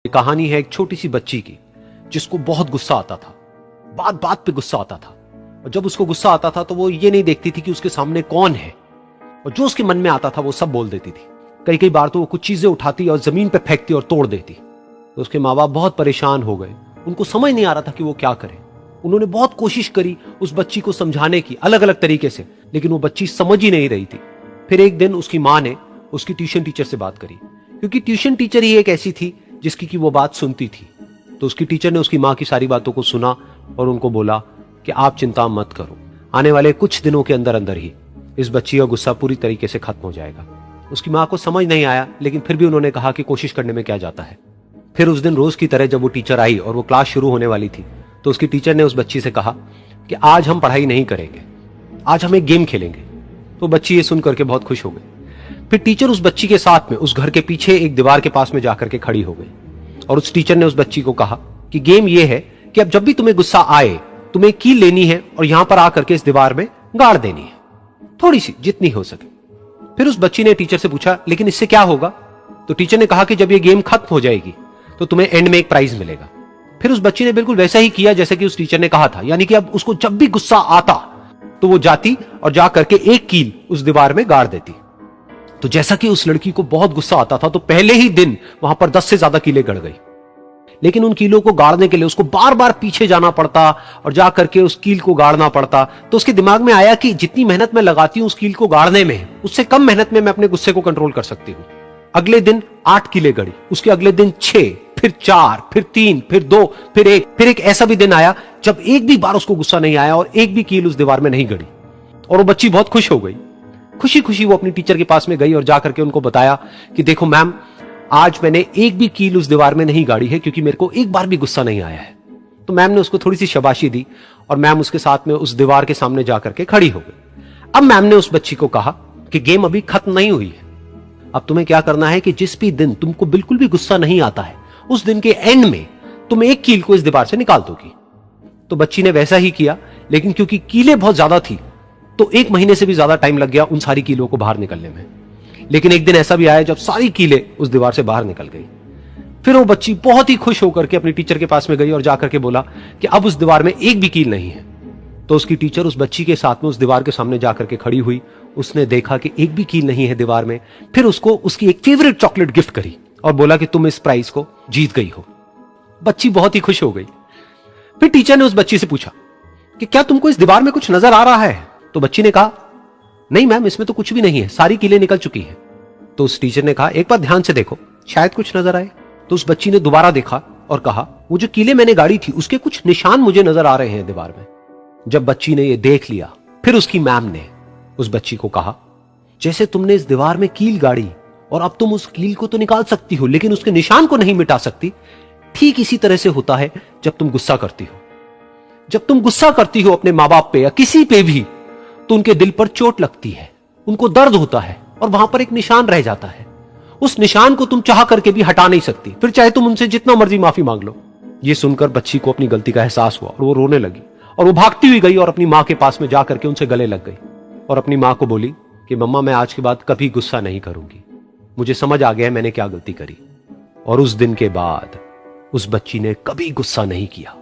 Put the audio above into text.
ये कहानी है एक छोटी सी बच्ची की जिसको बहुत गुस्सा आता था, बात बात पे गुस्सा आता था। और जब उसको गुस्सा आता था तो वो ये नहीं देखती थी कि उसके सामने कौन है, और जो उसके मन में आता था वो सब बोल देती थी। कई कई बार तो वो कुछ चीजें उठाती और जमीन पे फेंकती और तोड़ देती। तो उसके माँ बाप बहुत परेशान हो गए, उनको समझ नहीं आ रहा था कि वो क्या करें। उन्होंने बहुत कोशिश करी उस बच्ची को समझाने की अलग अलग तरीके से, लेकिन वो बच्ची समझ ही नहीं रही थी। फिर एक दिन उसकी माँ ने उसकी ट्यूशन टीचर से बात करी, क्योंकि ट्यूशन टीचर ही एक ऐसी थी जिसकी कि वो बात सुनती थी। तो उसकी टीचर ने उसकी माँ की सारी बातों को सुना और उनको बोला कि आप चिंता मत करो, आने वाले कुछ दिनों के अंदर अंदर ही इस बच्ची का गुस्सा पूरी तरीके से खत्म हो जाएगा। उसकी माँ को समझ नहीं आया, लेकिन फिर भी उन्होंने कहा कि कोशिश करने में क्या जाता है। फिर उस दिन रोज की तरह जब वो टीचर आई और वो क्लास शुरू होने वाली थी, तो उसकी टीचर ने उस बच्ची से कहा कि आज हम पढ़ाई नहीं करेंगे, आज हम एक गेम खेलेंगे। तो बच्ची ये सुन करके बहुत खुश हो गई। फिर टीचर उस बच्ची के साथ में उस घर के पीछे एक दीवार के पास में जाकर के खड़ी हो गई और उस टीचर ने उस बच्ची को कहा कि गेम ये है कि अब जब भी तुम्हें गुस्सा आए, तुम्हें कील लेनी है और यहां पर आकर के इस दीवार में गाड़ देनी है, थोड़ी सी, जितनी हो सके। फिर उस बच्ची ने टीचर से पूछा लेकिन इससे क्या होगा? तो टीचर ने कहा कि जब ये गेम खत्म हो जाएगी तो तुम्हें एंड में एक प्राइज मिलेगा। फिर उस बच्ची ने बिल्कुल वैसा ही किया जैसे कि उस टीचर ने कहा था, यानी कि अब उसको जब भी गुस्सा आता तो वो जाती और जा करके एक कील उस दीवार में गाड़ देती। तो जैसा कि उस लड़की को बहुत गुस्सा आता था, तो पहले ही दिन वहां पर 10 से ज्यादा कीलें गड़ गई। लेकिन उन कीलों को गाड़ने के लिए उसको बार बार पीछे जाना पड़ता और जा करके उस कील को गाड़ना पड़ता। तो उसके दिमाग में आया कि जितनी मेहनत मैं लगाती हूं उस कील को गाड़ने में, उससे कम मेहनत में मैं अपने गुस्से को कंट्रोल कर सकती हूं। अगले दिन 8 कीलें गड़ी, उसके अगले दिन 6, फिर 4, फिर 3, फिर 2, फिर 1। फिर एक ऐसा भी दिन आया जब एक भी बार उसको गुस्सा नहीं आया और एक भी कील उस दीवार में नहीं गड़ी। और वो बच्ची बहुत खुश हो गई। खुशी खुशी वो अपनी टीचर के पास में गई और जाकर के उनको बताया कि देखो मैम, आज मैंने एक भी कील उस दीवार में नहीं गाड़ी है क्योंकि मेरे को एक बार भी गुस्सा नहीं आया है। तो मैम ने उसको थोड़ी सी शाबाशी दी और मैम उसके साथ में उस दीवार के सामने जाकर के खड़ी हो गई। अब मैम ने उस बच्ची को कहा कि गेम अभी खत्म नहीं हुई है, अब तुम्हें क्या करना है कि जिस भी दिन तुमको बिल्कुल भी गुस्सा नहीं आता है, उस दिन के एंड में तुम एक कील को इस दीवार से निकाल दोगी। तो बच्ची ने वैसा ही किया, लेकिन क्योंकि कीलें बहुत ज्यादा थी तो 1 महीने से भी ज्यादा टाइम लग गया उन सारी कीलों को बाहर निकलने में। लेकिन एक दिन ऐसा भी आया जब सारी कीलें उस दीवार से बाहर निकल गई। फिर वो बच्ची बहुत ही खुश होकर के अपनी टीचर के पास में गई और जाकर के बोला कि अब उस दीवार में एक भी कील नहीं है। तो उसकी टीचर उस बच्ची के साथ में उस दीवार के सामने जाकर के खड़ी हुई। उसने देखा कि एक भी कील नहीं है दीवार में। फिर उसको उसकी एक फेवरेट चॉकलेट गिफ्ट करी और बोला कि तुम इस प्राइज को जीत गई हो। बच्ची बहुत ही खुश हो गई। फिर टीचर ने उस बच्ची से पूछा कि क्या तुमको इस दीवार में कुछ नजर आ रहा है? तो बच्ची ने कहा नहीं मैम, इसमें तो कुछ भी नहीं है, सारी कीलें निकल चुकी हैं। तो उस टीचर ने कहा एक बार ध्यान से देखो, शायद कुछ नजर आए। तो उस बच्ची ने दोबारा देखा और कहा वो जो कीलें मैंने गाड़ी थी उसके कुछ निशान मुझे नजर आ रहे हैं दीवार में। जब बच्ची ने ये देख लिया, फिर उसकी मैम ने उस बच्ची को कहा जैसे तुमने इस दीवार में कील गाड़ी और अब तुम उस कील को तो निकाल सकती हो लेकिन उसके निशान को नहीं मिटा सकती, ठीक इसी तरह से होता है जब तुम गुस्सा करती हो। जब तुम गुस्सा करती हो अपने माँ बाप पे या किसी पे भी, तो उनके दिल पर चोट लगती है, उनको दर्द होता है और वहां पर एक निशान रह जाता है। उस निशान को तुम चाह करके भी हटा नहीं सकती, फिर चाहे तुम उनसे जितना मर्जी माफी मांग लो। ये सुनकर बच्ची को अपनी गलती का एहसास हुआ और वो रोने लगी और वो भागती हुई गई और अपनी माँ के पास में जाकर के उनसे गले लग गई और अपनी माँ को बोली कि मम्मा, मैं आज के बाद कभी गुस्सा नहीं करूंगी, मुझे समझ आ गया मैंने क्या गलती करी। और उस दिन के बाद उस बच्ची ने कभी गुस्सा नहीं किया।